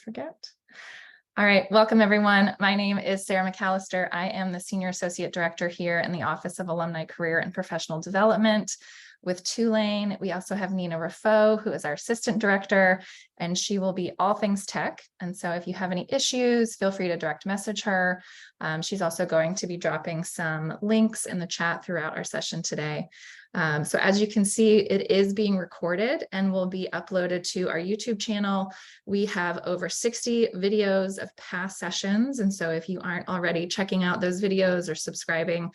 forget. All right, welcome everyone. My name is Sarah McAllister. I am the Senior Associate Director here in the Office of Alumni Career and Professional Development with Tulane. We also have Nina Raffo, who is our Assistant Director, and she will be all things tech. And so if you have any issues, feel free to direct message her. She's also going to be dropping some links in the chat throughout our session today. So as you can see, it is being recorded and will be uploaded to our YouTube channel. We have over 60 videos of past sessions. And so if you aren't already checking out those videos or subscribing,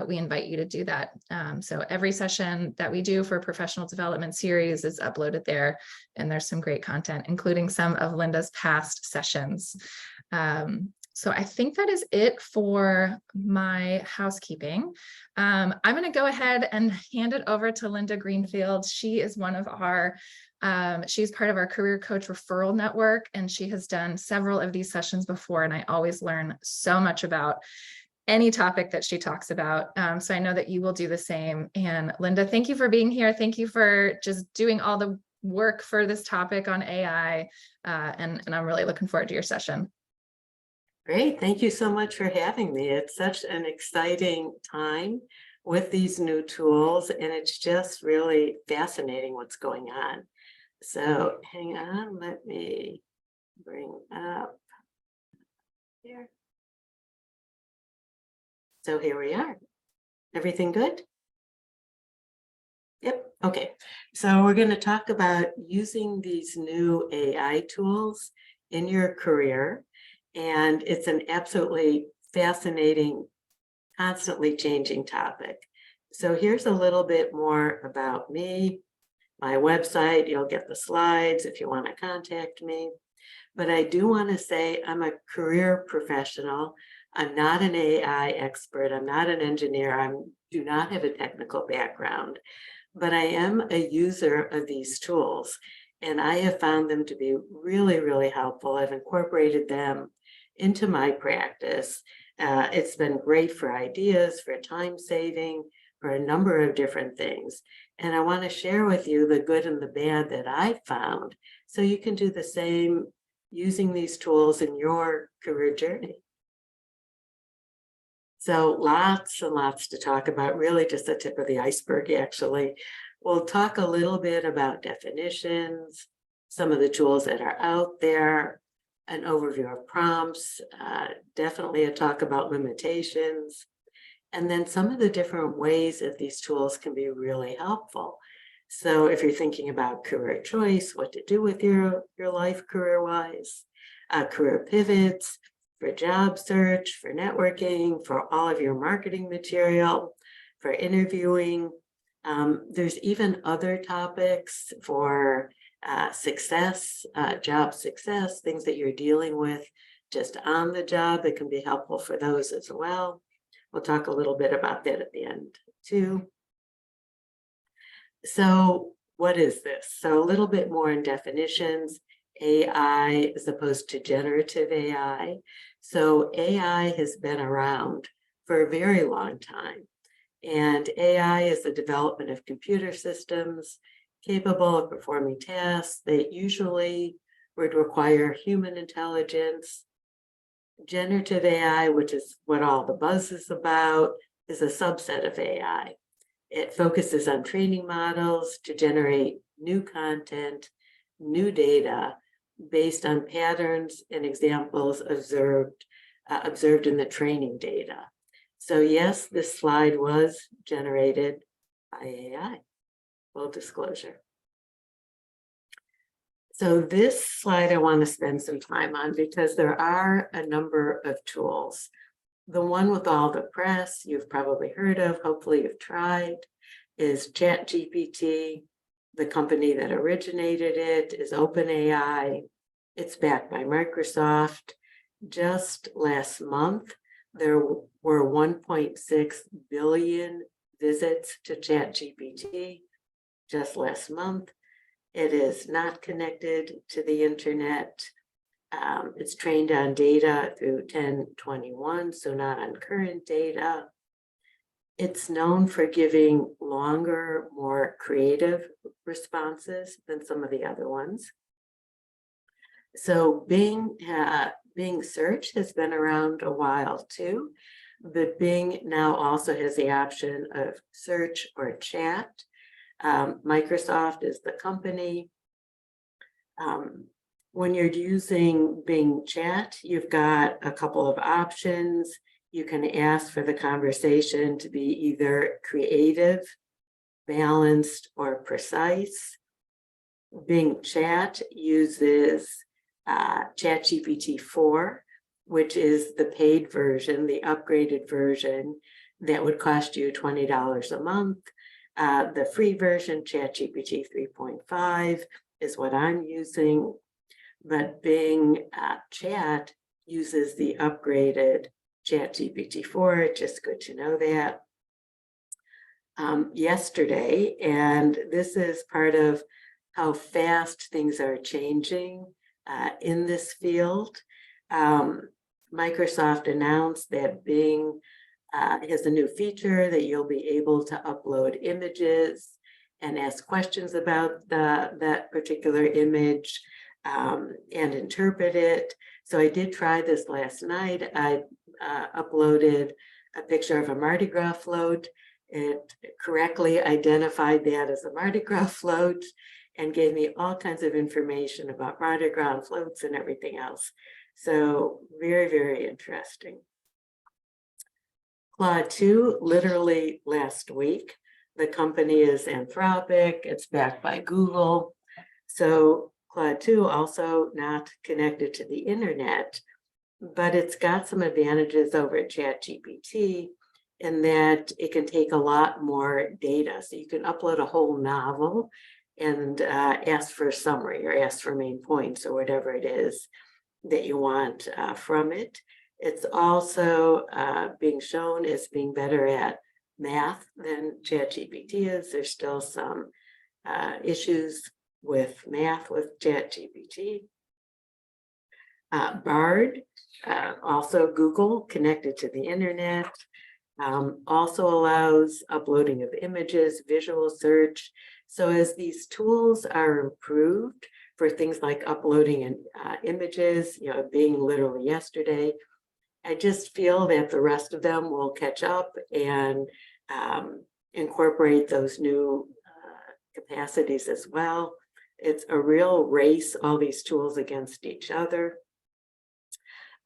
we invite you to do that. So every session that we do for a professional development series is uploaded there. And there's some great content, including some of Linda's past sessions. So I think that is it for my housekeeping. I'm going to go ahead and hand it over to Linda Greenfield. She is one of our, she's part of our Career Coach Referral Network, and she has done several of these sessions before, and I always learn so much about any topic that she talks about. So I know that you will do the same. And Linda, thank you for being here. Thank you for just doing all the work for this topic on AI, and I'm really looking forward to your session. Great. Thank you so much for having me. It's such an exciting time with these new tools, and it's just really fascinating what's going on. So hang on, let me bring up here. So here we are. Everything good? Yep. Okay. So we're going to talk about using these new AI tools in your career. And it's an absolutely fascinating, constantly changing topic. So here's a little bit more about me, my website. You'll get the slides if you want to contact me. But I do want to say I'm a career professional. I'm not an AI expert. I'm not an engineer. I do not have a technical background, but I am a user of these tools. And I have found them to be really, really helpful. I've incorporated them into my practice. It's been great for ideas, for time saving, for a number of different things. And I want to share with you the good and the bad that I've found, so you can do the same using these tools in your career journey. So lots and lots to talk about, really just the tip of the iceberg, actually. We'll talk a little bit about definitions, some of the tools that are out there, an overview of prompts, definitely a talk about limitations, and then some of the different ways that these tools can be really helpful. So if you're thinking about career choice, what to do with your life career-wise, career pivots, for job search, for networking, for all of your marketing material, for interviewing. There's even other topics for success, job success, things that you're dealing with just on the job that can be helpful for those as well. We'll talk a little bit about that at the end too. So what is this? So a little bit more in definitions. AI as opposed to generative AI. So AI has been around for a very long time. And AI is the development of computer systems capable of performing tasks that usually would require human intelligence. Generative AI, which is what all the buzz is about, is a subset of AI. It focuses on training models to generate new content, new data based on patterns and examples observed in the training data. So yes, this slide was generated by AI. Full disclosure. So this slide I want to spend some time on because there are a number of tools. The one with all the press you've probably heard of, hopefully you've tried, is ChatGPT. The company that originated it is OpenAI. It's backed by Microsoft. Just last month, there were 1.6 billion visits to ChatGPT. Just last month. It is not connected to the internet. It's trained on data through 1021, so not on current data. It's known for giving longer, more creative responses than some of the other ones. So Bing search has been around a while too, but Bing now also has the option of search or chat. Microsoft is the company. When you're using Bing chat, you've got a couple of options. You can ask for the conversation to be either creative, balanced, or precise. Bing chat uses ChatGPT 4, which is the paid version, the upgraded version that would cost you $20 a month. The free version, ChatGPT 3.5, is what I'm using, but Bing chat uses the upgraded ChatGPT 4. Just good to know that. Yesterday, and this is part of how fast things are changing in this field. Microsoft announced that Bing has a new feature that you'll be able to upload images and ask questions about that particular image and interpret it. So I did try this last night. I uploaded a picture of a Mardi Gras float. It correctly identified that as a Mardi Gras float and gave me all kinds of information about Mardi Gras and floats and everything else. So very, very interesting. Claude 2, literally last week. The company is Anthropic. It's backed by Google. So Claude 2 also not connected to the internet, but it's got some advantages over ChatGPT in that it can take a lot more data. So you can upload a whole novel and ask for a summary or ask for main points or whatever it is that you want from it. It's also being shown as being better at math than ChatGPT is. There's still some issues with math with ChatGPT. Bard, also Google, connected to the internet, also allows uploading of images, visual search. So as these tools are improved for things like uploading images, being literally yesterday, I just feel that the rest of them will catch up and incorporate those new capacities as well. It's a real race, all these tools against each other.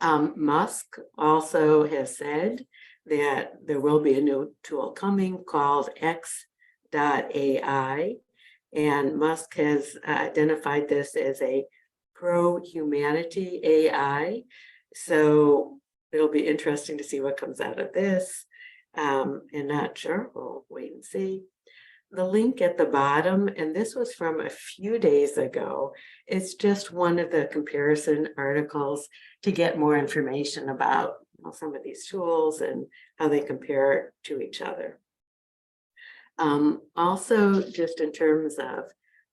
Musk also has said that there will be a new tool coming called X.AI, and Musk has identified this as a pro-humanity AI. So it'll be interesting to see what comes out of this. And not sure, we'll wait and see. The link at the bottom, and this was from a few days ago, it's just one of the comparison articles to get more information about some of these tools and how they compare to each other. Also, just in terms of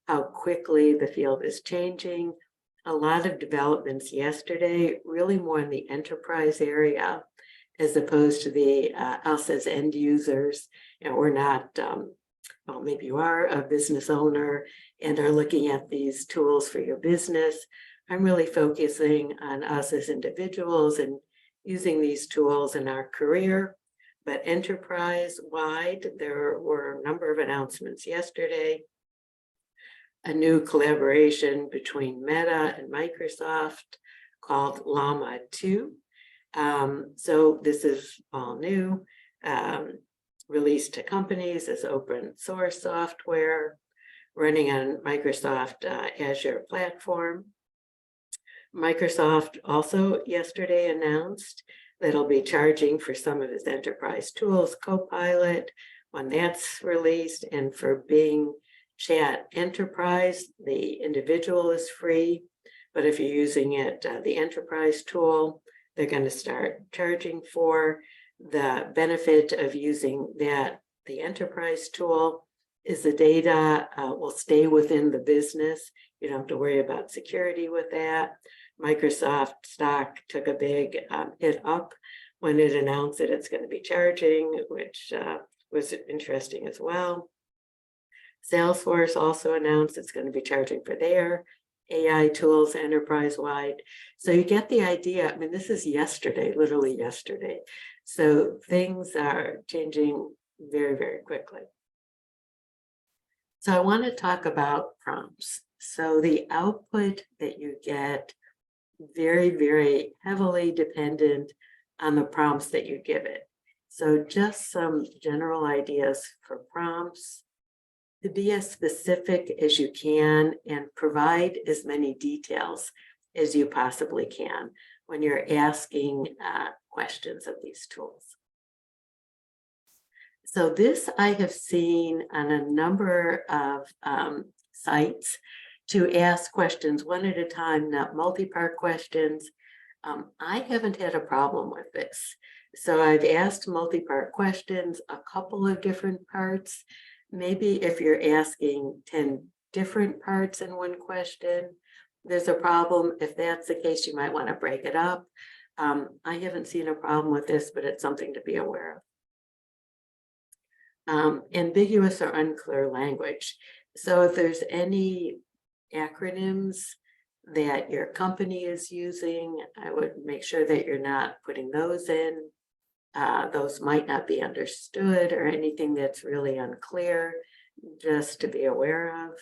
how quickly the field is changing, a lot of developments yesterday, really more in the enterprise area, as opposed to the us as end users. We're not, well, maybe you are a business owner and are looking at these tools for your business. I'm really focusing on us as individuals and using these tools in our career. But enterprise-wide, there were a number of announcements yesterday. A new collaboration between Meta and Microsoft called Llama 2. So this is all new, released to companies as open source software, running on Microsoft Azure platform. Microsoft also yesterday announced that it'll be charging for some of its enterprise tools, Copilot, when that's released, and for Bing Chat Enterprise, the individual is free, but if you're using it, the enterprise tool, they're going to start charging for. The benefit of using that, the enterprise tool, is the data will stay within the business. You don't have to worry about security with that. Microsoft stock took a big hit up when it announced that it's going to be charging, which was interesting as well. Salesforce also announced it's going to be charging for their AI tools enterprise-wide. So you get the idea. I mean, this is yesterday, literally yesterday. So things are changing very, very quickly. So I want to talk about prompts. So the output that you get very, very heavily dependent on the prompts that you give it. So just some general ideas for prompts: to be as specific as you can and provide as many details as you possibly can when you're asking questions of these tools. So this I have seen on a number of sites, to ask questions one at a time, not multi-part questions. I haven't had a problem with this. So I've asked multi-part questions, a couple of different parts. Maybe if you're asking 10 different parts in one question, there's a problem. If that's the case, you might want to break it up. I haven't seen a problem with this, but it's something to be aware of. Ambiguous or unclear language. So if there's any acronyms that your company is using, I would make sure that you're not putting those in. Those might not be understood, or anything that's really unclear, just to be aware of.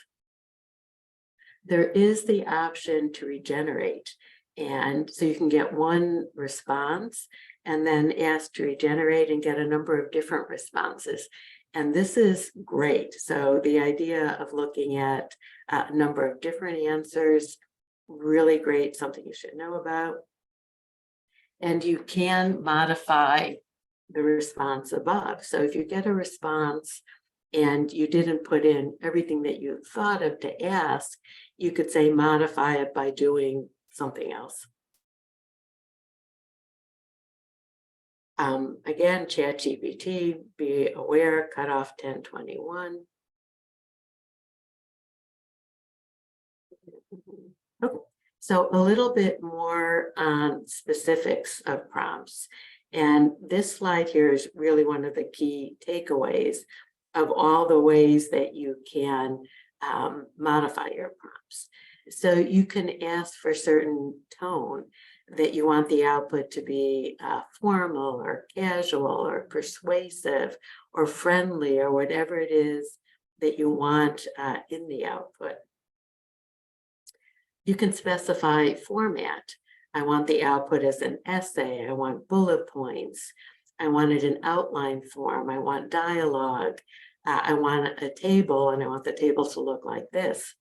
There is the option to regenerate. And so you can get one response and then ask to regenerate and get a number of different responses. And this is great. So the idea of looking at a number of different answers, really great, something you should know about. And you can modify the response above. So if you get a response and you didn't put in everything that you thought of to ask, you could say modify it by doing something else. Again, ChatGPT, be aware, cutoff 10/21. Okay. So a little bit more on specifics of prompts. And this slide here is really one of the key takeaways of all the ways that you can modify your prompts. So you can ask for certain tone, that you want the output to be formal or casual or persuasive or friendly, or whatever it is that you want in the output. You can specify format. I want the output as an essay. I want bullet points. I want it in outline form. I want dialogue. I want a table, and I want the table to look like this.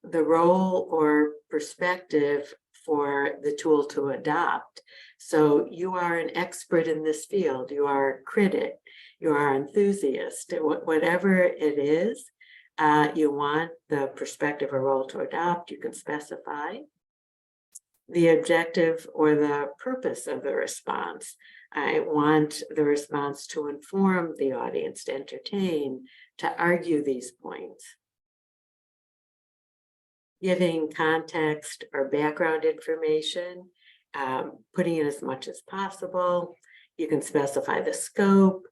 The role or perspective for the tool to adopt. So you are an expert in this field. You are a critic. You are an enthusiast. Whatever it is, you want the perspective or role to adopt, you can specify. The objective or the purpose of the response. I want the response to inform the audience, to entertain, to argue these points. Giving context or background information, putting in as much as possible. You can specify the scope.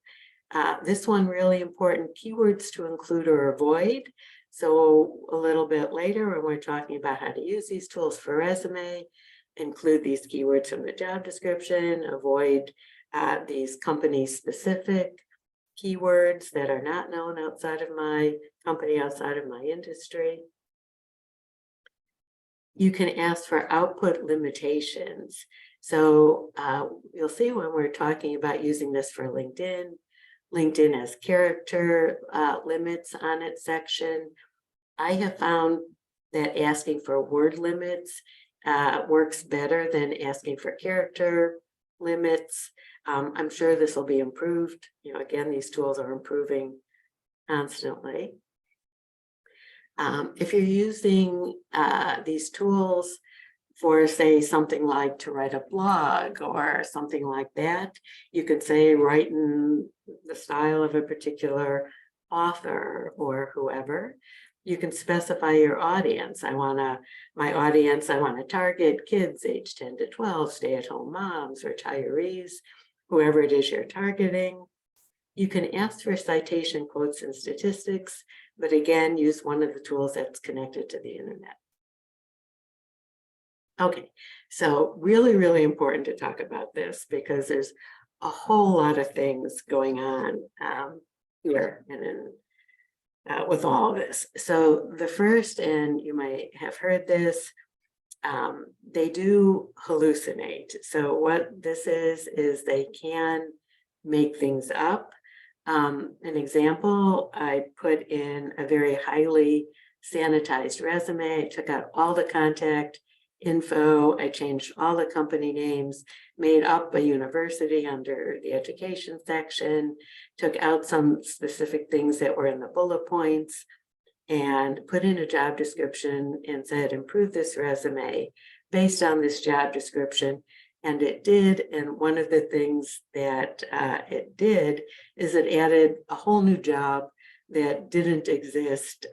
This one really important, keywords to include or avoid. So a little bit later, when we're talking about how to use these tools for resume, include these keywords from the job description, avoid these company-specific keywords that are not known outside of my company, outside of my industry. You can ask for output limitations. So you'll see when we're talking about using this for LinkedIn, LinkedIn has character limits on its section. I have found that asking for word limits works better than asking for character limits. I'm sure this will be improved. You know, again, these tools are improving constantly. If you're using these tools for, say, something like to write a blog or something like that, you could say write in the style of a particular author or whoever. You can specify your audience. I want to target kids age 10 to 12, stay-at-home moms, retirees, whoever it is you're targeting. You can ask for citation, quotes, and statistics. but again, use one of the tools that's connected to the internet. Okay, so really, really important to talk about this because there's a whole lot of things going on here and with all of this. So the first, and you might have heard this, they do hallucinate. So what this is they can make things up. An example, I put in a very highly sanitized resume. I took out all the contact info. I changed all the company names, made up a university under the education section, took out some specific things that were in the bullet points, and put in a job description and said, improve this resume based on this job description. And it did. And one of the things that it did is it added a whole new job that didn't exist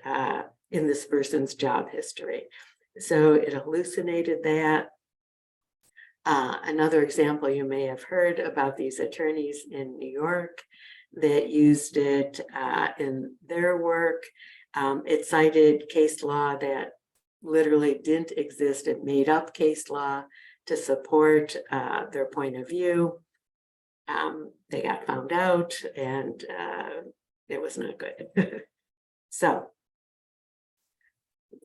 in this person's job history. So it hallucinated that. Another example, you may have heard about these attorneys in New York that used it in their work. It cited case law that literally didn't exist. It made up case law to support their point of view. They got found out and it was not good. So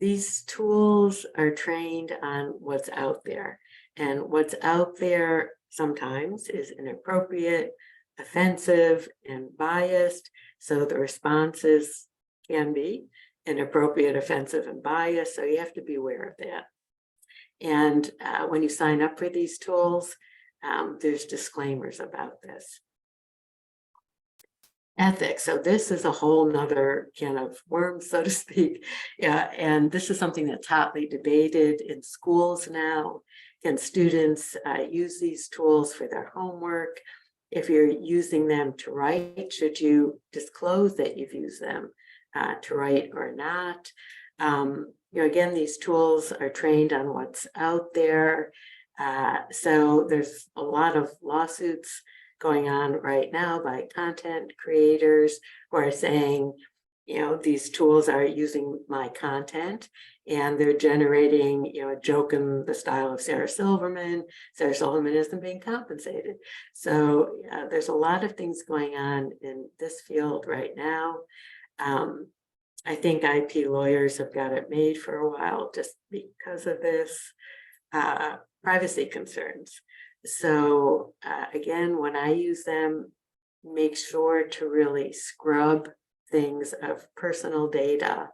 these tools are trained on what's out there, and what's out there sometimes is inappropriate, offensive, and biased. So the responses can be inappropriate, offensive, and biased. So you have to be aware of that. And when you sign up for these tools, there's disclaimers about this. Ethics. So this is a whole nother can of worms, so to speak. Yeah, and this is something that's hotly debated in schools now. Can students use these tools for their homework? If you're using them to write, should you disclose that you've used them to write or not? Again, these tools are trained on what's out there. So there's a lot of lawsuits going on right now by content creators who are saying, these tools are using my content and they're generating, a joke in the style of Sarah Silverman. Sarah Silverman isn't being compensated. So there's a lot of things going on in this field right now. I think IP lawyers have got it made for a while just because of this privacy concerns. So again, when I use them, make sure to really scrub things of personal data.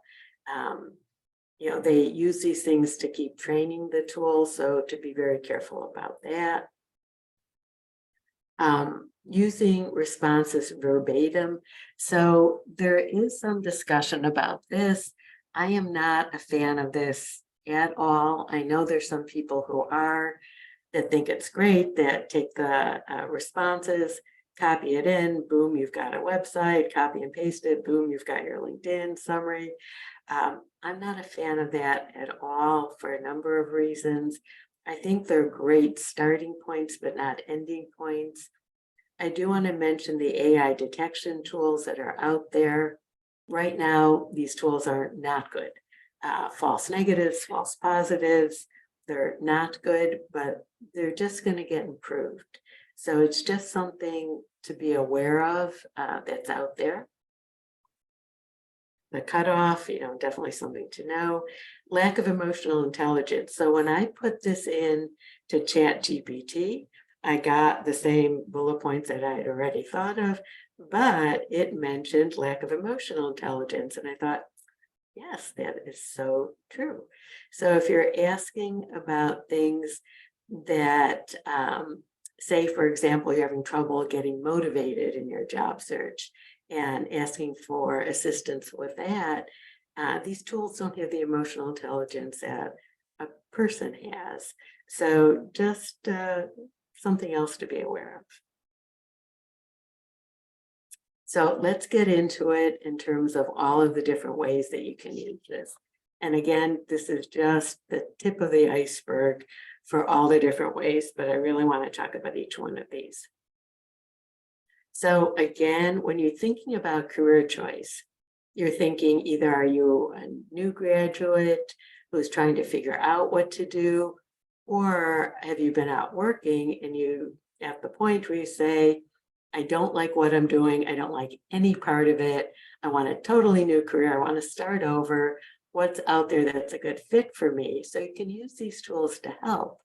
They use these things to keep training the tool, so to be very careful about that. Using responses verbatim. So there is some discussion about this. I am not a fan of this at all. I know there's some people who are, that think it's great, that take the responses, copy it in, boom, you've got a website, copy and paste it, boom, you've got your LinkedIn summary. I'm not a fan of that at all for a number of reasons. I think they're great starting points, but not ending points. I do want to mention the AI detection tools that are out there. Right now, these tools are not good. False negatives, false positives, they're not good, but they're just going to get improved. So it's just something to be aware of that's out there. The cutoff, definitely something to know. Lack of emotional intelligence. So when I put this in to ChatGPT, I got the same bullet points that I had already thought of, but it mentioned lack of emotional intelligence. And I thought, yes, that is so true. So if you're asking about things that, say, for example, you're having trouble getting motivated in your job search and asking for assistance with that, these tools don't have the emotional intelligence that a person has. So just something else to be aware of. So let's get into it in terms of all of the different ways that you can use this. And again, this is just the tip of the iceberg for all the different ways, but I really want to talk about each one of these. So again, when you're thinking about career choice, you're thinking either are you a new graduate who's trying to figure out what to do, or have you been out working and you at the point where you say, I don't like what I'm doing. I don't like any part of it. I want a totally new career. I want to start over. What's out there that's a good fit for me? So you can use these tools to help.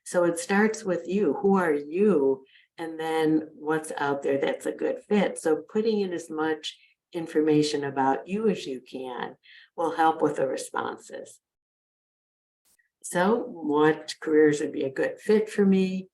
So it starts with you. Who are you? And then what's out there that's a good fit. So putting in as much information about you as you can will help with the responses. So what careers would be a good fit for me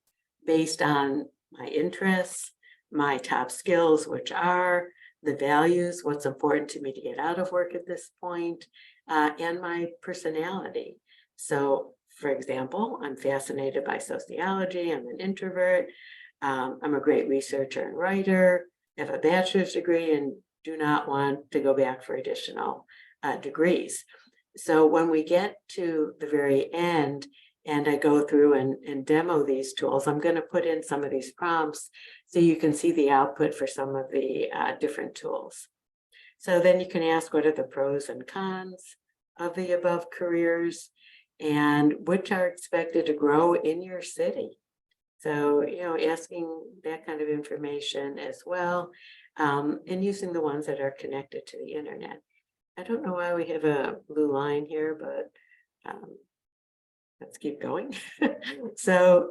based on my interests, my top skills, which are the values, what's important to me to get out of work at this point, and my personality. So, for example, I'm fascinated by sociology. I'm an introvert. I'm a great researcher and writer. I have a bachelor's degree and do not want to go back for additional degrees. So when we get to the very end and I go through and demo these tools, I'm going to put in some of these prompts so you can see the output for some of the different tools. So then you can ask, what are the pros and cons of the above careers and which are expected to grow in your city? So, asking that kind of information as well, and using the ones that are connected to the internet. I don't know why we have a blue line here, but let's keep going. So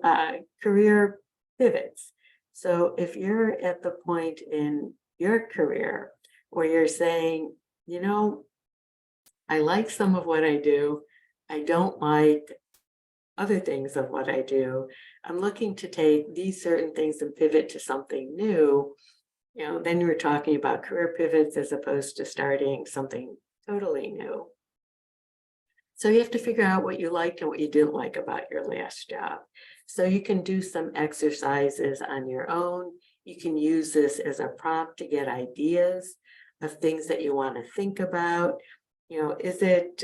career pivots. So if you're at the point in your career where you're saying, I like some of what I do, I don't like other things of what I do, I'm looking to take these certain things and pivot to something new, then you're talking about career pivots as opposed to starting something totally new. So you have to figure out what you liked and what you didn't like about your last job. So you can do some exercises on your own. You can use this as a prompt to get ideas of things that you want to think about. Is it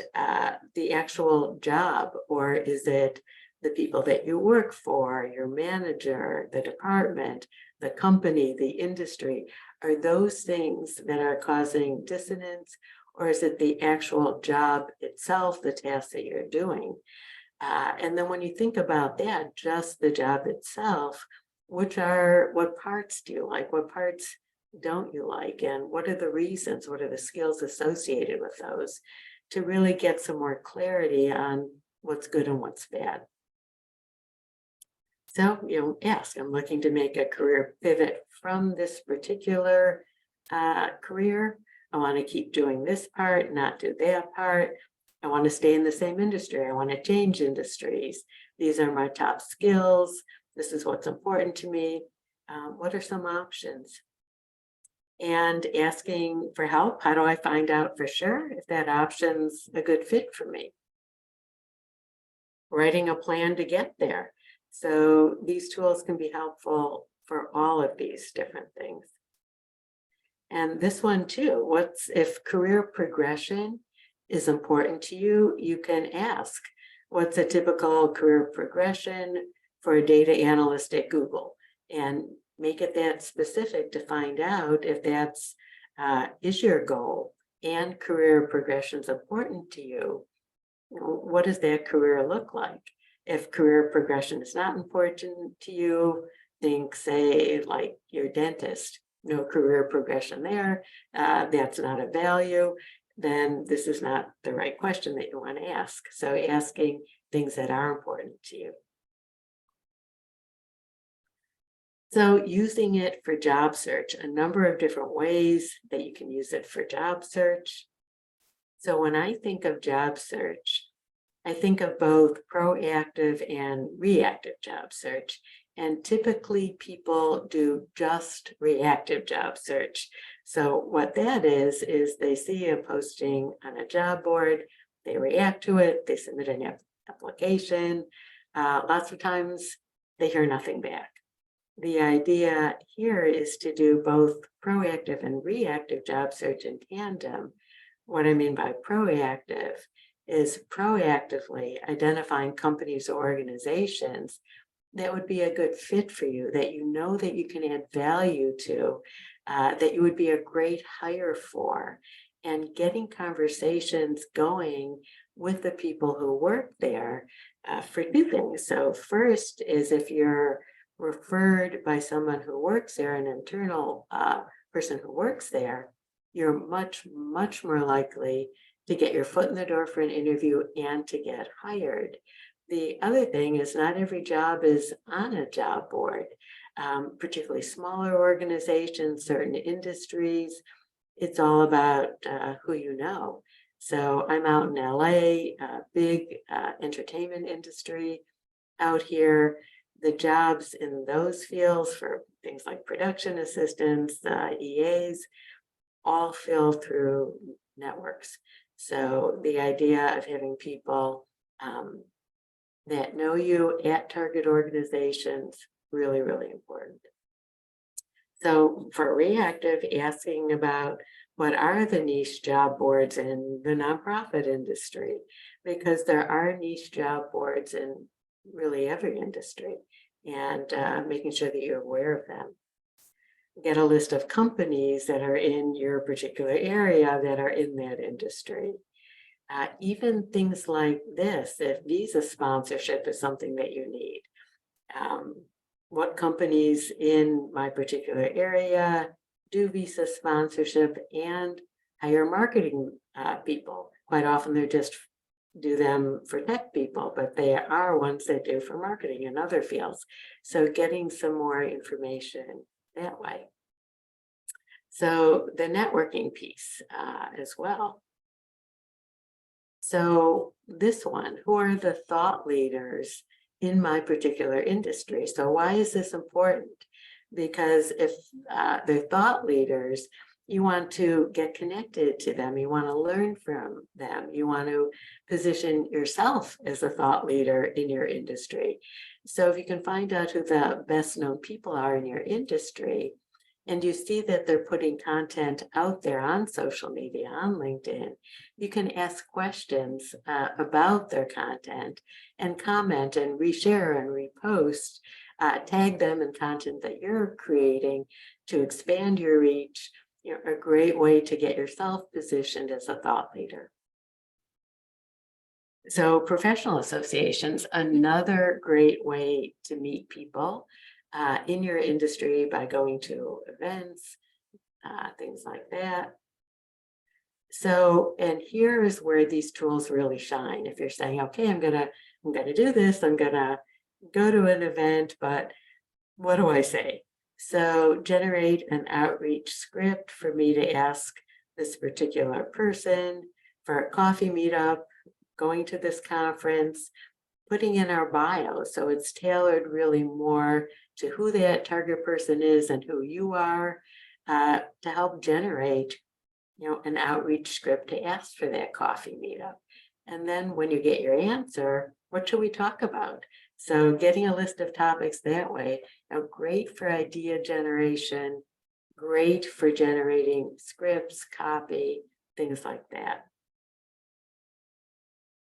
the actual job, or is it the people that you work for, your manager, the department, the company, the industry? Are those things that are causing dissonance, or is it the actual job itself, the task that you're doing? And then when you think about that, just the job itself, what parts do you like? What parts don't you like? And what are the reasons? What are the skills associated with those to really get some more clarity on what's good and what's bad? So, ask, I'm looking to make a career pivot from this particular career. I want to keep doing this part, not do that part. I want to stay in the same industry. I want to change industries. These are my top skills. This is what's important to me. What are some options? And asking for help. How do I find out for sure if that option's a good fit for me? Writing a plan to get there. So these tools can be helpful for all of these different things. And this one too, if career progression is important to you, you can ask, what's a typical career progression for a data analyst at Google? And make it that specific to find out if that's is your goal and career progression is important to you. What does that career look like? If career progression is not important to you, think, say, like your dentist, no career progression there, that's not a value, then this is not the right question that you want to ask. So asking things that are important to you. So using it for job search, a number of different ways that you can use it for job search. So when I think of job search, I think of both proactive and reactive job search. And typically people do just reactive job search. So what that is they see a posting on a job board, they react to it, they submit an application. Lots of times they hear nothing back. The idea here is to do both proactive and reactive job search in tandem. What I mean by proactive is proactively identifying companies or organizations that would be a good fit for you, that you know that you can add value to, that you would be a great hire for, and getting conversations going with the people who work there for two things. So first is if you're referred by someone who works there, an internal person who works there, you're much, much more likely to get your foot in the door for an interview and to get hired. The other thing is not every job is on a job board, particularly smaller organizations, certain industries. It's all about who you know. So I'm out in LA, big entertainment industry out here. The jobs in those fields for things like production assistants, EAs, all fill through networks. So the idea of having people that know you at target organizations, really, really important. So for reactive, asking about what are the niche job boards in the nonprofit industry, because there are niche job boards in really every industry, and making sure that you're aware of them. Get a list of companies that are in your particular area that are in that industry. Even things like this, if visa sponsorship is something that you need. What companies in my particular area do visa sponsorship and hire marketing people. Quite often they're just do them for tech people, but they are ones that do for marketing and other fields. So getting some more information that way. So the networking piece as well. So this one, who are the thought leaders in my particular industry? So why is this important? Because if they're thought leaders, you want to get connected to them. You want to learn from them. You want to position yourself as a thought leader in your industry. So if you can find out who the best known people are in your industry, and you see that they're putting content out there on social media, on LinkedIn, you can ask questions about their content and comment and reshare and repost, tag them in content that you're creating to expand your reach. You know, a great way to get yourself positioned as a thought leader. So professional associations, another great way to meet people in your industry by going to events, things like that. So, and here is where these tools really shine. If you're saying, okay, I'm gonna do this, I'm gonna go to an event, but what do I say? So generate an outreach script for me to ask this particular person for a coffee meetup, going to this conference, putting in our bio. So it's tailored really more to who that target person is and who you are, to help generate, you know, an outreach script to ask for that coffee meetup. And then when you get your answer, what should we talk about? So getting a list of topics that way, you know, great for idea generation, great for generating scripts, copy, things like that.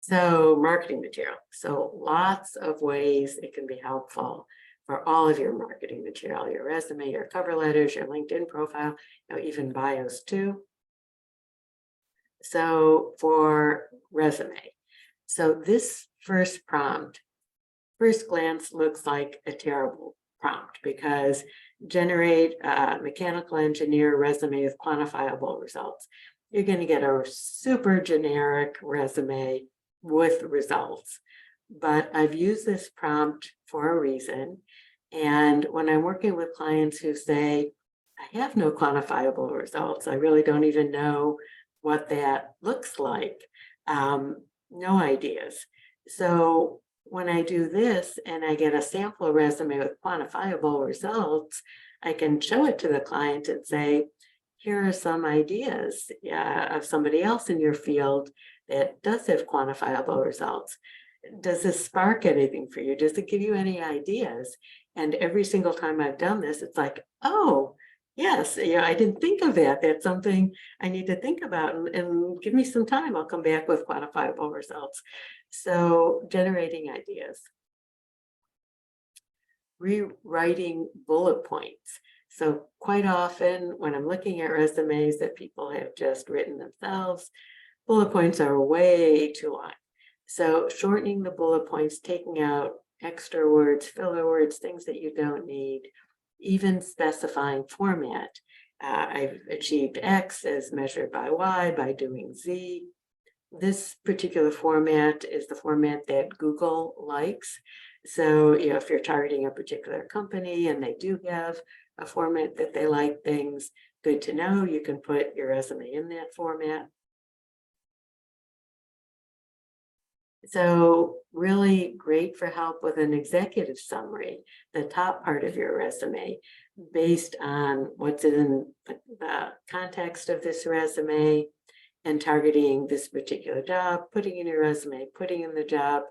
So marketing material. So lots of ways it can be helpful for all of your marketing material, your resume, your cover letters, your LinkedIn profile, you know, even bios too. So for resume, so this first prompt, first glance looks like a terrible prompt because generate a mechanical engineer resume with quantifiable results. You're going to get a super generic resume with results. But I've used this prompt for a reason. And when I'm working with clients who say, I have no quantifiable results, I really don't even know what that looks like, no ideas. So when I do this and I get a sample resume with quantifiable results, I can show it to the client and say, here are some ideas of somebody else in your field that does have quantifiable results. Does this spark anything for you? Does it give you any ideas? And every single time I've done this, it's like, oh, yes, I didn't think of that. That's something I need to think about, and give me some time. I'll come back with quantifiable results. So generating ideas. Rewriting bullet points. So quite often when I'm looking at resumes that people have just written themselves, bullet points are way too long. So shortening the bullet points, taking out extra words, filler words, things that you don't need, even specifying format. I've achieved X as measured by Y by doing Z. This particular format is the format that Google likes. So, if you're targeting a particular company and they do have a format that they like things, good to know. You can put your resume in that format. So really great for help with an executive summary, the top part of your resume, based on what's in the context of this resume and targeting this particular job, putting in your resume, putting in the job,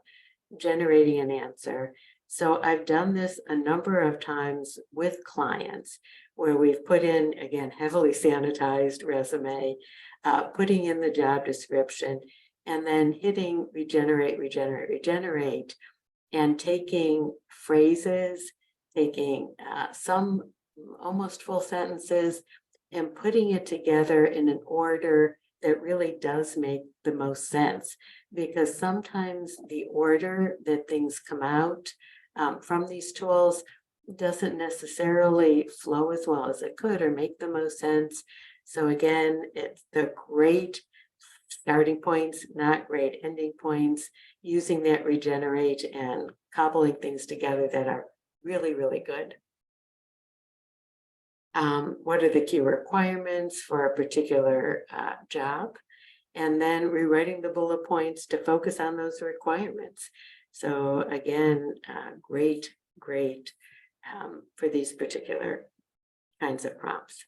generating an answer. So I've done this a number of times with clients where we've put in, again, heavily sanitized resume, putting in the job description, and then hitting regenerate, regenerate, regenerate, and taking phrases, taking some almost full sentences and putting it together in an order that really does make the most sense. Because sometimes the order that things come out from these tools doesn't necessarily flow as well as it could or make the most sense. So again, it's the great starting points, not great ending points, using that regenerate and cobbling things together that are really, really good. What are the key requirements for a particular job? And then rewriting the bullet points to focus on those requirements. So again, great for these particular kinds of prompts.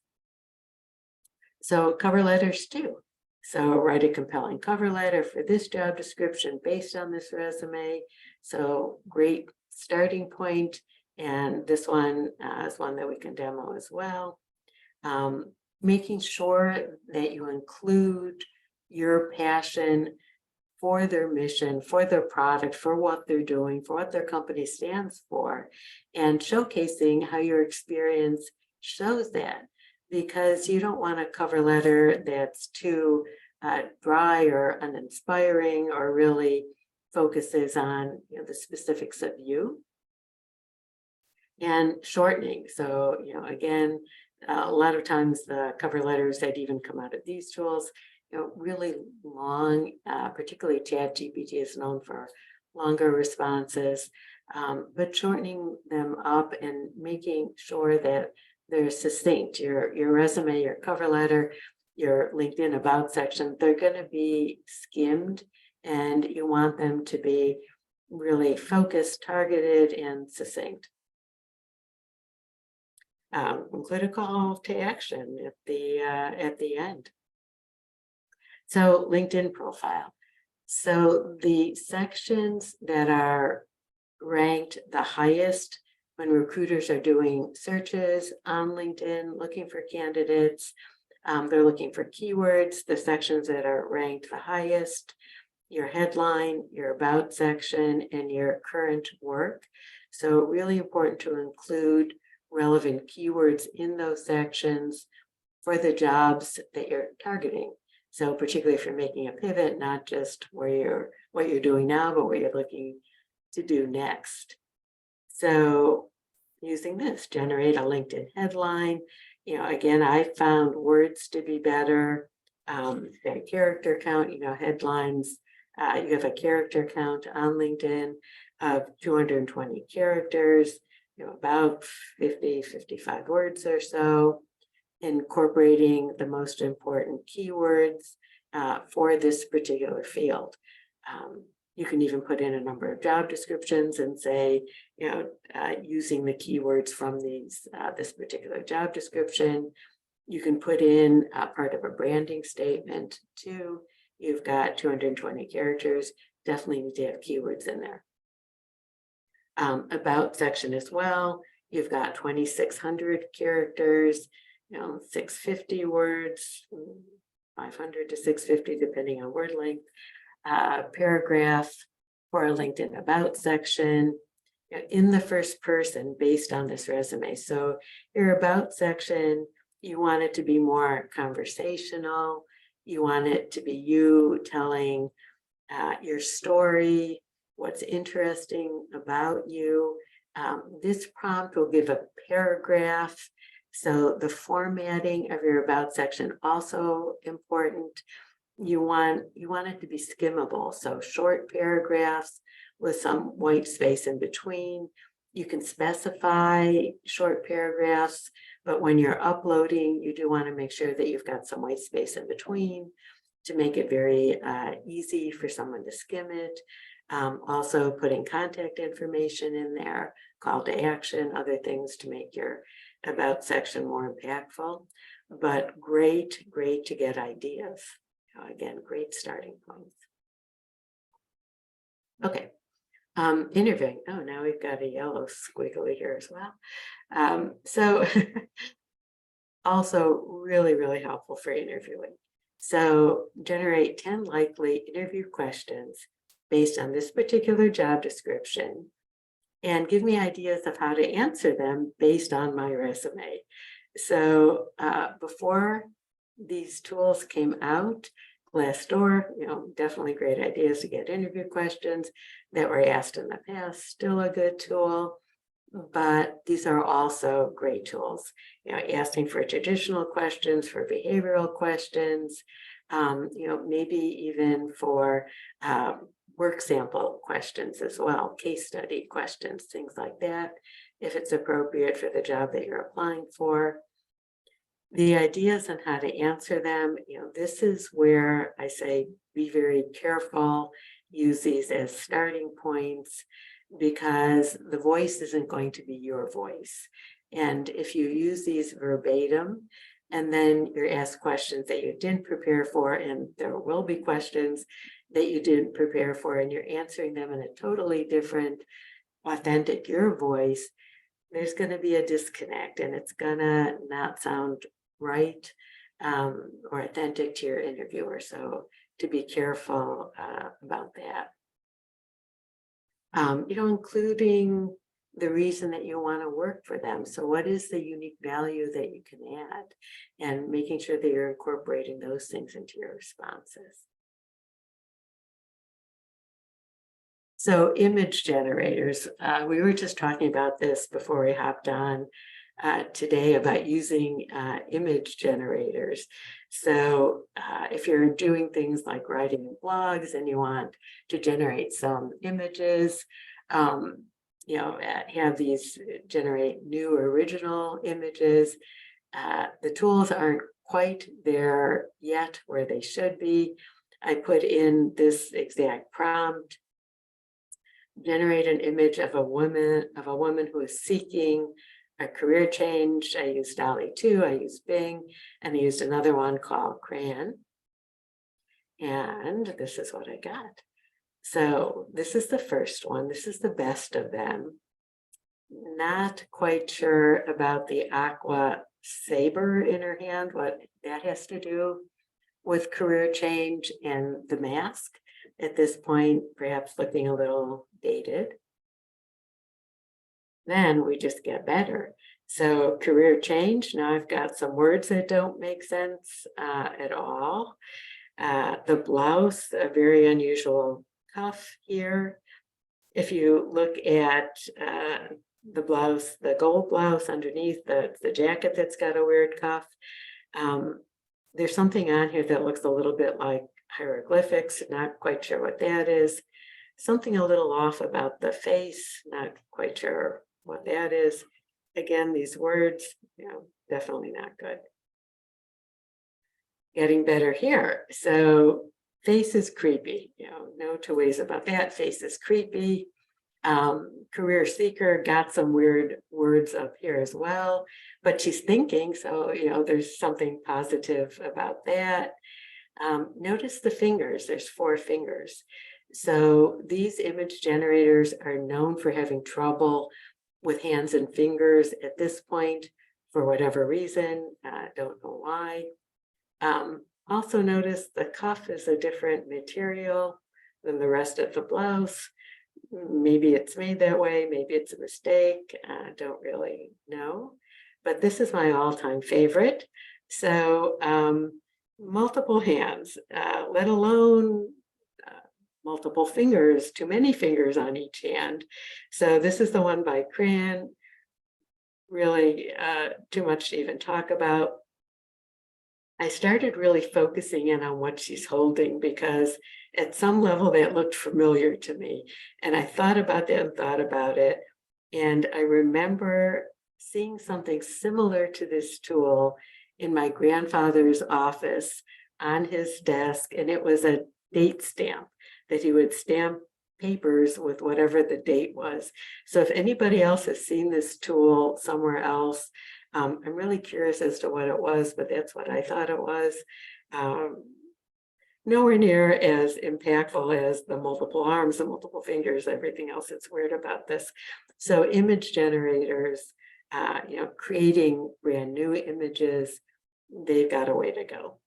So cover letters too. So write a compelling cover letter for this job description based on this resume. So great starting point. And this one is one that we can demo as well. Making sure that you include your passion for their mission, for their product, for what they're doing, for what their company stands for, and showcasing how your experience shows that. Because you don't want a cover letter that's too dry or uninspiring or really focuses on the specifics of you. And shortening. So, again, a lot of times the cover letters that even come out of these tools, really long, particularly ChatGPT is known for longer responses, but shortening them up and making sure that they're succinct. Your resume, your cover letter, your LinkedIn about section, they're going to be skimmed, and you want them to be really focused, targeted, and succinct. Include a call to action at the end. So LinkedIn profile. So the sections that are ranked the highest when recruiters are doing searches on LinkedIn, looking for candidates, they're looking for keywords, the sections that are ranked the highest, your headline, your about section, and your current work. So really important to include relevant keywords in those sections for the jobs that you're targeting. So particularly if you're making a pivot, not just what you're doing now, but what you're looking to do next. So using this, generate a LinkedIn headline. Again, I found words to be better. The character count, headlines, you have a character count on LinkedIn of 220 characters, about 55 words or so, incorporating the most important keywords for this particular field. You can even put in a number of job descriptions and say, using the keywords from this particular job description. You can put in part of a branding statement too. You've got 220 characters, definitely need to have keywords in there. About section as well, you've got 2,600 characters, 650 words, 500 to 650, depending on word length. Paragraph for a LinkedIn about section. in the first person based on this resume. So your about section, you want it to be more conversational. You want it to be you telling your story, what's interesting about you. This prompt will give a paragraph. So the formatting of your about section also important. You want it to be skimmable. So short paragraphs with some white space in between. You can specify short paragraphs, but when you're uploading, you do want to make sure that you've got some white space in between to make it very easy for someone to skim it. Also putting contact information in there, call to action, other things to make your about section more impactful, but great to get ideas. Again, great starting points. Okay, interviewing. Oh, now we've got a yellow squiggly here as well. So also really helpful for interviewing. So generate 10 likely interview questions based on this particular job description and give me ideas of how to answer them based on my resume. So before these tools came out, Glassdoor, definitely great ideas to get interview questions that were asked in the past, still a good tool. But these are also great tools, asking for traditional questions, for behavioral questions, maybe even for work sample questions as well, case study questions, things like that, if it's appropriate for the job that you're applying for. The ideas on how to answer them, this is where I say be very careful, use these as starting points, because the voice isn't going to be your voice. And if you use these verbatim, and then you're asked questions that you didn't prepare for, and there will be questions that you didn't prepare for, and you're answering them in a totally different, authentic, your voice, there's going to be a disconnect, and it's going to not sound right or authentic to your interviewer. So to be careful about that. Including the reason that you want to work for them. So what is the unique value that you can add, and making sure that you're incorporating those things into your responses. So image generators, we were just talking about this before we hopped on today about using image generators. So if you're doing things like writing blogs and you want to generate some images, have these generate new original images. The tools aren't quite there yet where they should be. I put in this exact prompt: generate an image of a woman who is seeking a career change. I used DALL-E 2, I used Bing, and I used another one called Crayon. And this is what I got. So this is the first one. This is the best of them. Not quite sure about the aqua saber in her hand, what that has to do with career change, and the mask at this point, perhaps looking a little dated. Then we just get better. So career change, now I've got some words that don't make sense at all. The blouse, a very unusual cuff here. If you look at the blouse, the gold blouse underneath the jacket that's got a weird cuff, there's something on here that looks a little bit like hieroglyphics, not quite sure what that is. Something a little off about the face, not quite sure what that is. Again, these words, definitely not good. Getting better here. So face is creepy, no two ways about that. Face is creepy. Career seeker, got some weird words up here as well, but she's thinking, so there's something positive about that. Notice the fingers, there's 4 fingers. So these image generators are known for having trouble with hands and fingers at this point, for whatever reason, don't know why. Also notice the cuff is a different material than the rest of the blouse. Maybe it's made that way, maybe it's a mistake, don't really know. But this is my all-time favorite. So multiple hands, let alone multiple fingers, too many fingers on each hand. So this is the one by Cran. Really too much to even talk about. I started really focusing in on what she's holding because at some level that looked familiar to me. And I thought about that and thought about it. And I remember seeing something similar to this tool in my grandfather's office on his desk. And it was a date stamp that he would stamp papers with whatever the date was. So if anybody else has seen this tool somewhere else, I'm really curious as to what it was, but that's what I thought it was. Nowhere near as impactful as the multiple arms, the multiple fingers, everything else that's weird about this. So image generators, creating brand new images, they've got a way to go.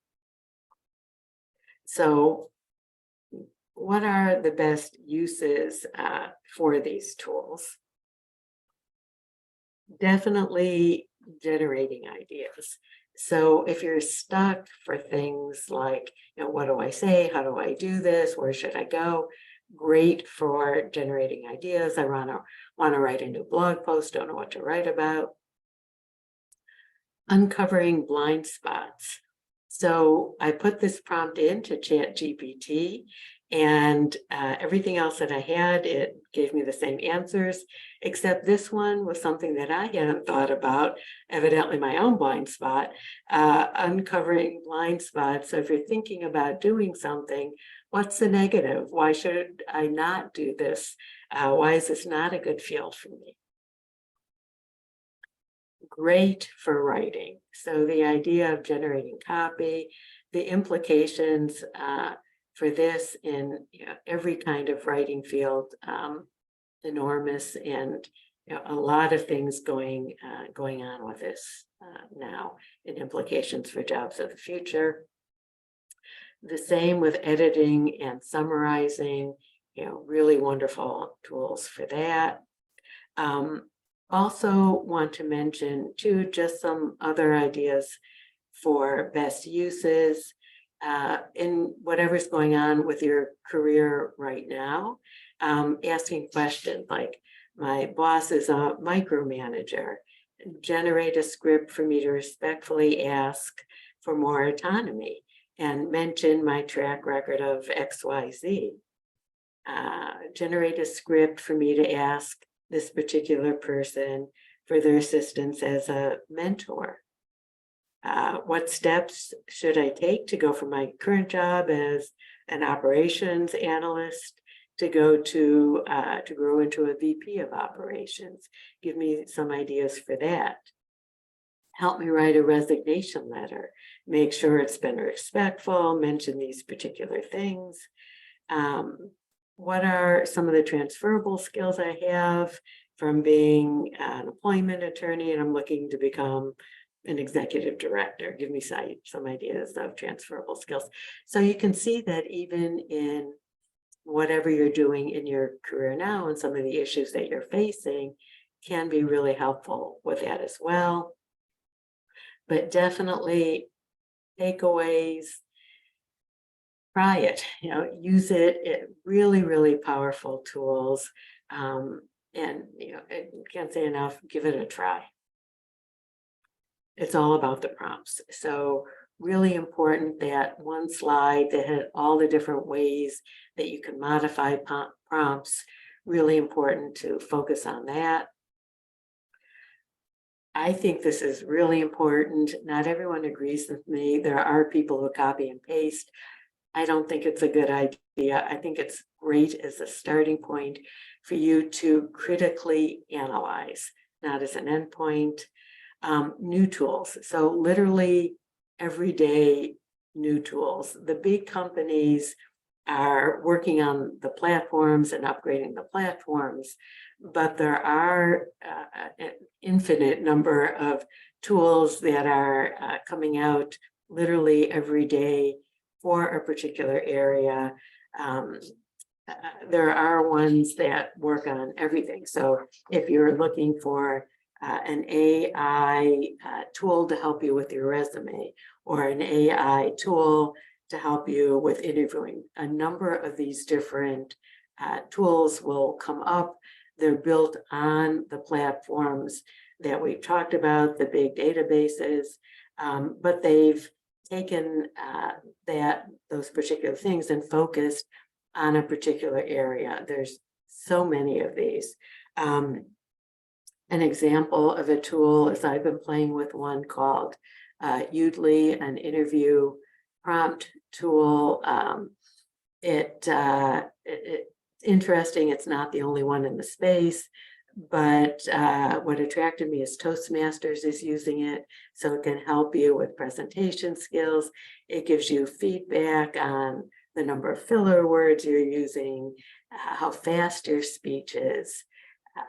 So what are the best uses for these tools? Definitely generating ideas. So if you're stuck for things like, what do I say? How do I do this? Where should I go? Great for generating ideas. I want to write a new blog post, don't know what to write about. Uncovering blind spots. So I put this prompt into ChatGPT, and everything else that I had, it gave me the same answers, except this one was something that I hadn't thought about, evidently my own blind spot, uncovering blind spots. So if you're thinking about doing something, what's the negative? Why should I not do this? Why is this not a good field for me? Great for writing. So the idea of generating copy, the implications for this in every kind of writing field, enormous, and a lot of things going on with this now, and implications for jobs of the future. The same with editing and summarizing, really wonderful tools for that. Also want to mention too, just some other ideas for best uses in whatever's going on with your career right now. Asking questions like, my boss is a micromanager. Generate a script for me to respectfully ask for more autonomy and mention my track record of XYZ. Generate a script for me to ask this particular person for their assistance as a mentor. What steps should I take to go from my current job as an operations analyst to go to grow into a VP of operations? Give me some ideas for that. Help me write a resignation letter. Make sure it's been respectful, mention these particular things. What are some of the transferable skills I have from being an employment attorney and I'm looking to become an executive director? Give me some ideas of transferable skills. So you can see that even in whatever you're doing in your career now and some of the issues that you're facing can be really helpful with that as well. But definitely takeaways, try it, use it, really, really powerful tools. And, I can't say enough, give it a try. It's all about the prompts. So really important that one slide that had all the different ways that you can modify prompts, really important to focus on that. I think this is really important. Not everyone agrees with me. There are people who copy and paste. I don't think it's a good idea. I think it's great as a starting point for you to critically analyze, not as an endpoint. New tools. So literally everyday new tools. The big companies are working on the platforms and upgrading the platforms, but there are an infinite number of tools that are coming out literally every day for a particular area. there are ones that work on everything. So if you're looking for an AI tool to help you with your resume, or an AI tool to help you with interviewing, a number of these different tools will come up. They're built on the platforms that we've talked about, the big databases, but they've taken those particular things and focused on a particular area. There's so many of these. An example of a tool is I've been playing with one called Udly, an interview prompt tool. It's interesting. It's not the only one in the space, but what attracted me is Toastmasters is using it, so it can help you with presentation skills. It gives you feedback on the number of filler words you're using, how fast your speech is.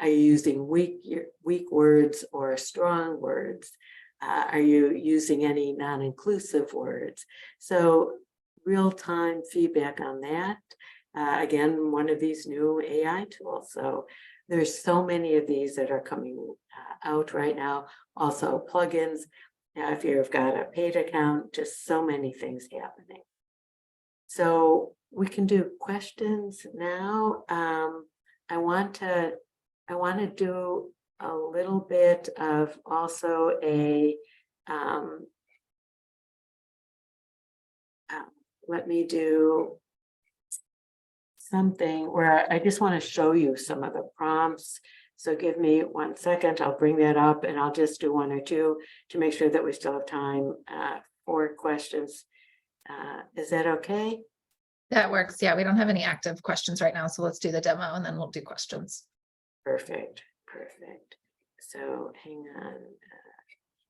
Are you using weak words or strong words? Are you using any non-inclusive words? So real-time feedback on that. Again, one of these new AI tools. So there's so many of these that are coming out right now. Also plugins. If you've got a paid account, just so many things happening. So we can do questions now. I want to do a little bit of also let me do something where I just want to show you some of the prompts. So give me 1 second, I'll bring that up, and I'll just do 1 or 2 to make sure that we still have time for questions. Is that okay? That works. Yeah, we don't have any active questions right now, so let's do the demo and then we'll do questions. Perfect. So hang on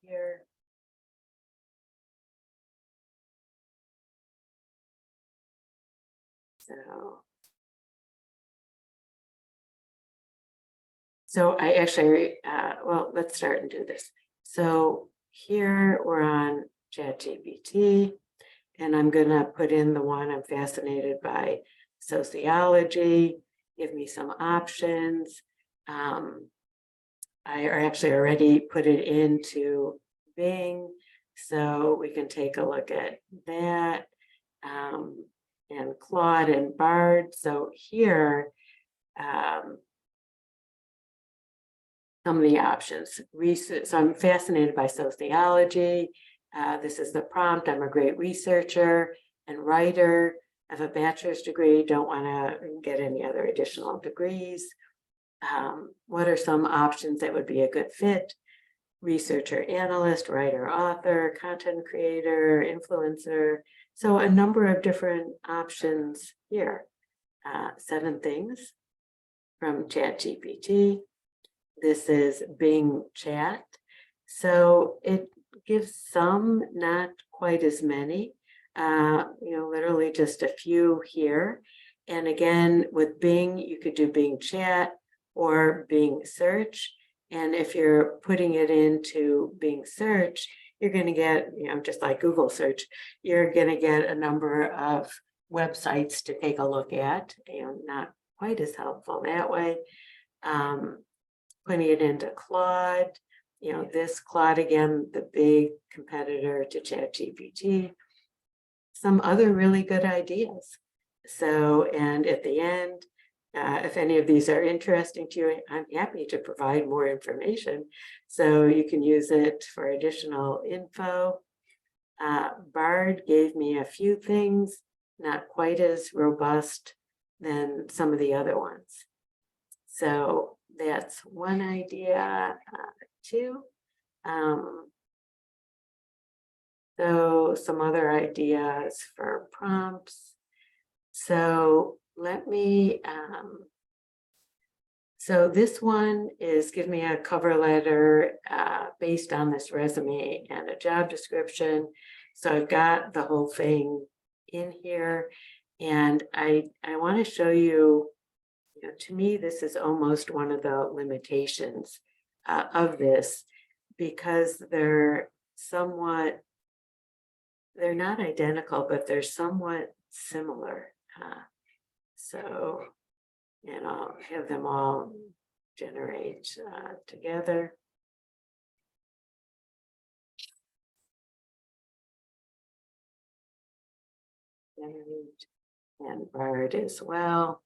here. So I actually, well, let's start and do this. So here we're on ChatGPT, and I'm going to put in the one I'm fascinated by, sociology. Give me some options. I actually already put it into Bing, so we can take a look at that. And Claude and Bard. So here, some of the options. Research. So I'm fascinated by sociology. This is the prompt. I'm a great researcher and writer. I have a bachelor's degree. Don't want to get any other additional degrees. What are some options that would be a good fit? Researcher, analyst, writer, author, content creator, influencer. So a number of different options here. 7 things from ChatGPT. This is Bing Chat. So it gives some, not quite as many, literally just a few here. And again, with Bing, you could do Bing Chat or Bing Search. And if you're putting it into Bing Search, you're going to get, just like Google search, you're going to get a number of websites to take a look at, not quite as helpful that way. Putting it into Claude, this Claude, again, the big competitor to ChatGPT, some other really good ideas. So, and at the end, if any of these are interesting to you, I'm happy to provide more information. So you can use it for additional info. Bard gave me a few things, not quite as robust than some of the other ones. So that's one idea. 2. So some other ideas for prompts. So let me, so this one is give me a cover letter based on this resume and a job description. So I've got the whole thing in here, and I want to show you, to me, this is almost one of the limitations of this, because they're not identical, but they're somewhat similar. So, and I'll have them all generate together. Generate and Bard as well.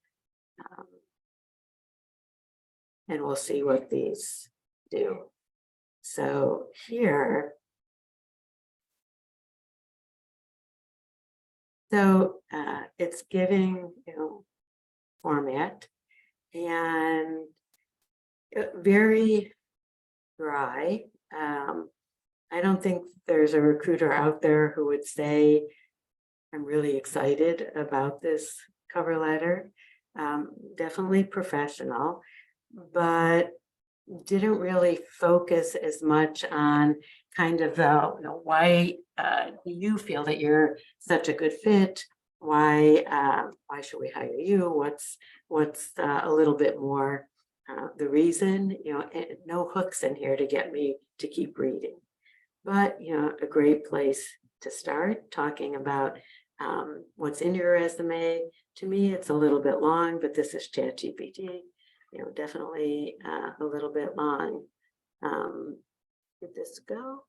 And we'll see what these do. So here, it's giving, format, and very dry. I don't think there's a recruiter out there who would say, I'm really excited about this cover letter. Definitely professional, but didn't really focus as much on kind of why do you feel that you're such a good fit? Why should we hire you? What's a little bit more the reason? No hooks in here to get me to keep reading, but a great place to start talking about what's in your resume. To me, it's a little bit long, but this is ChatGPT. Definitely a little bit long. Did this go?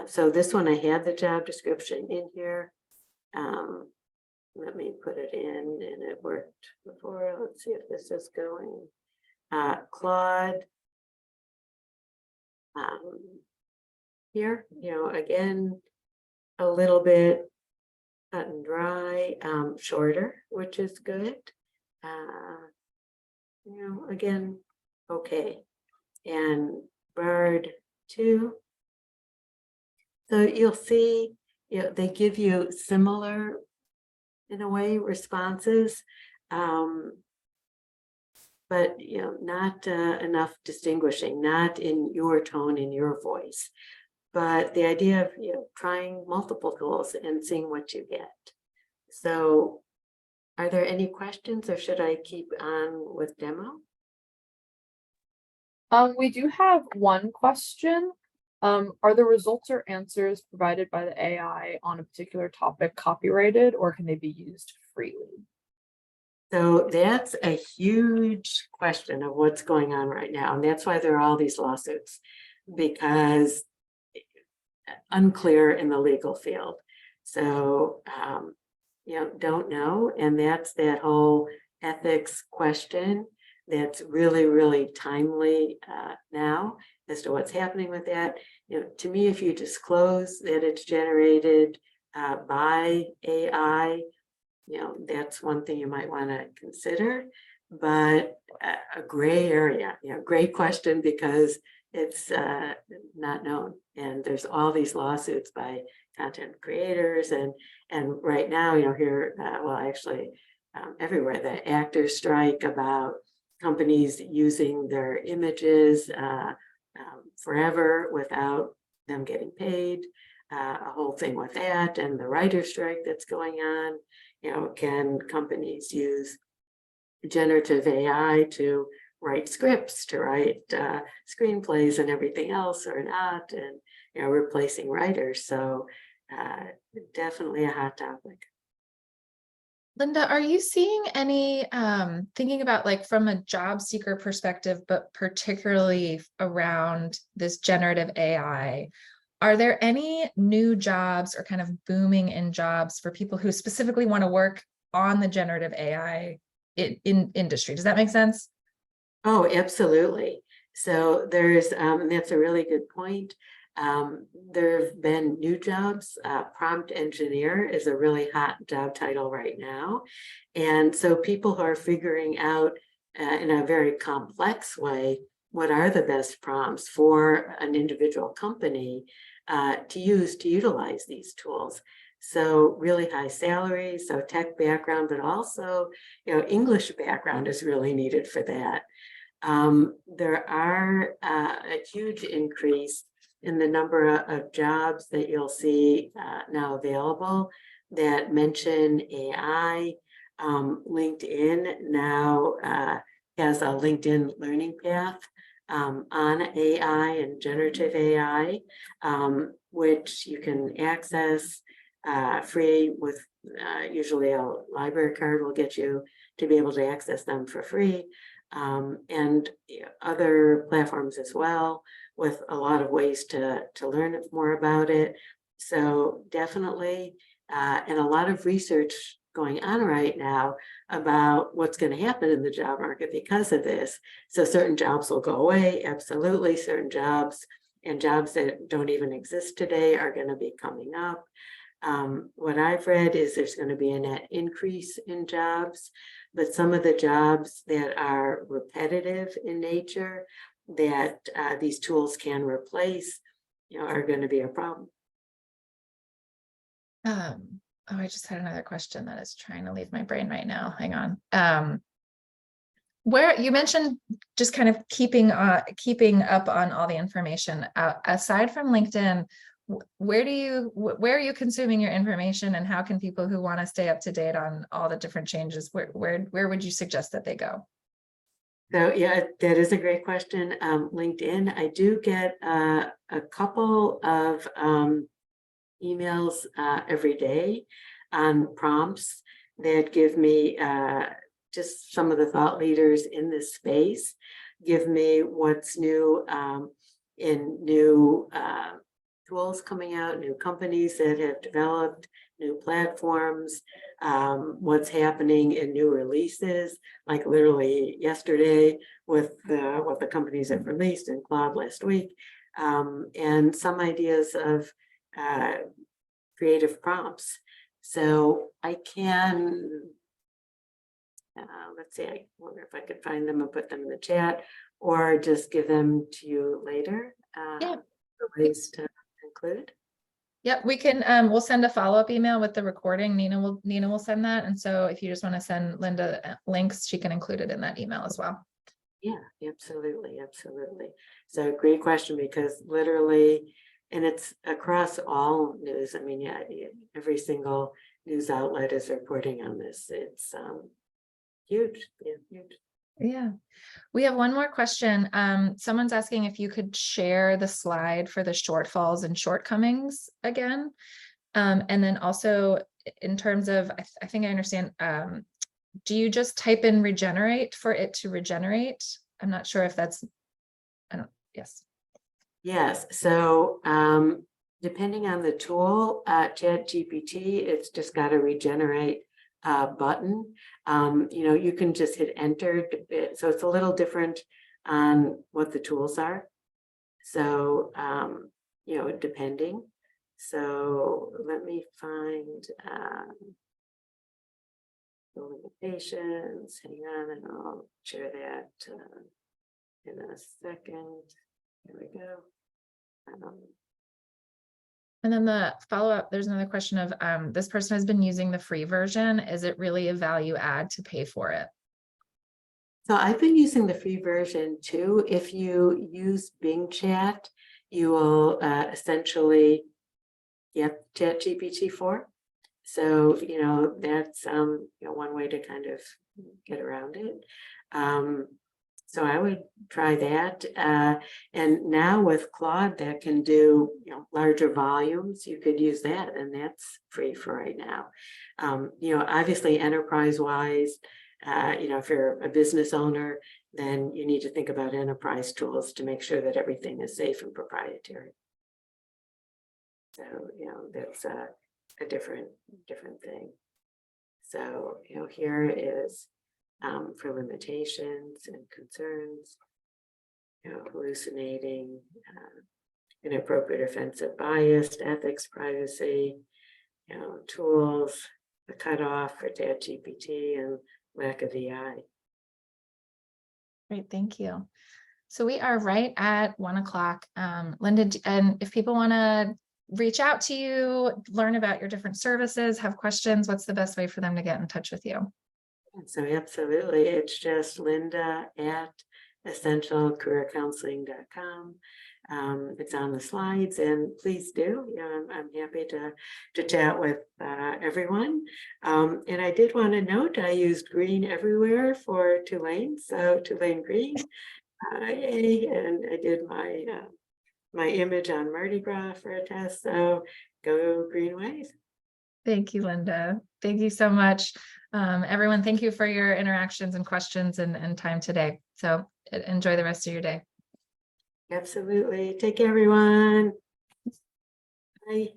So this one, I had the job description in here. Let me put it in, and it worked before. Let's see if this is going. Claude. Here, again, a little bit cut and dry, shorter, which is good. Again, okay. And Bard 2. So you'll see, they give you similar, in a way, responses, but not enough distinguishing, not in your tone, in your voice. But the idea of trying multiple tools and seeing what you get. So are there any questions, or should I keep on with demo? We do have one question. Are the results or answers provided by the AI on a particular topic copyrighted, or can they be used freely? So that's a huge question of what's going on right now. And that's why there are all these lawsuits, because unclear in the legal field. So, don't know. And that's that whole ethics question that's really, really timely now as to what's happening with that. To me, if you disclose that it's generated by AI, that's one thing you might want to consider. But a gray area, great question, because it's not known, and there's all these lawsuits by content creators, and right now, here, well, actually, everywhere, the actors strike about companies using their images forever without them getting paid. A whole thing with that, and the writer strike that's going on. Can companies use generative AI to write scripts, to write screenplays and everything else, or not, and replacing writers? So definitely a hot topic. Linda, are you seeing any, thinking about like from a job seeker perspective, but particularly around this generative AI, are there any new jobs or kind of booming in jobs for people who specifically want to work on the generative AI in industry? Does that make sense? Oh, absolutely. So there's, that's a really good point. There have been new jobs. Prompt engineer is a really hot job title right now. And so people who are figuring out in a very complex way, what are the best prompts for an individual company to utilize these tools. So really high salaries, so tech background, but also, English background is really needed for that. There are a huge increase in the number of jobs that you'll see now available that mention AI. LinkedIn now has a LinkedIn learning path on AI and generative AI, which you can access. free with usually a library card will get you to be able to access them for free. And other platforms as well, with a lot of ways to learn more about it. So definitely, and a lot of research going on right now about what's going to happen in the job market because of this. So certain jobs will go away, absolutely. Certain jobs and jobs that don't even exist today are going to be coming up. What I've read is there's going to be a net increase in jobs, but some of the jobs that are repetitive in nature that these tools can replace, are going to be a problem. Oh, I just had another question that is trying to leave my brain right now. Hang on. Where you mentioned just kind of keeping up on all the information aside from LinkedIn, where are you consuming your information, and how can people who want to stay up to date on all the different changes, where would you suggest that they go? So yeah, that is a great question. LinkedIn, I do get a couple of emails every day on prompts that give me just some of the thought leaders in this space, give me what's new in new tools coming out, new companies that have developed, new platforms, what's happening in new releases, like literally yesterday with what the companies have released in cloud last week, and some ideas of creative prompts. So I can, let's see, I wonder if I could find them and put them in the chat, or just give them to you later. Yeah. The ways to include. Yep, we can, we'll send a follow-up email with the recording. Nina will send that. And so if you just want to send Linda links, she can include it in that email as well. Yeah, absolutely. Absolutely. So great question, because literally, and it's across all news. I mean, yeah, every single news outlet is reporting on this. It's huge. Yeah, huge. Yeah. We have one more question. Someone's asking if you could share the slide for the shortfalls and shortcomings again. And then also in terms of, I think I understand, do you just type in regenerate for it to regenerate? I'm not sure if that's, yes. Yes. So depending on the tool, ChatGPT, it's just got to regenerate button. You can just hit enter. So it's a little different on what the tools are. So, depending. So let me find the limitations. Hang on, and I'll share that in a second. Here we go. And then the follow-up, there's another question of this person has been using the free version. Is it really a value add to pay for it? So I've been using the free version too. If you use Bing Chat, you will essentially get ChatGPT 4. So, that's one way to kind of get around it. So I would try that. And now with Claude that can do larger volumes, you could use that, and that's free for right now. Obviously enterprise-wise, if you're a business owner, then you need to think about enterprise tools to make sure that everything is safe and proprietary. So, that's a different thing. So, here is for limitations and concerns, hallucinating, inappropriate, offensive, biased, ethics, privacy, tools, the cutoff for ChatGPT, and lack of EI. Great, thank you. So we are right at 1 o'clock. Linda, and if people want to reach out to you, learn about your different services, have questions, what's the best way for them to get in touch with you? So absolutely, it's just Linda at essentialcareercounseling.com. It's on the slides, and please do. I'm happy to chat with everyone. And I did want to note I used green everywhere for Tulane, so Tulane green, and I did my image on Mardi Gras for a test. So go green ways. Thank you, Linda. Thank you so much. Everyone, thank you for your interactions and questions and time today. So enjoy the rest of your day. Absolutely. Take care, everyone. Bye.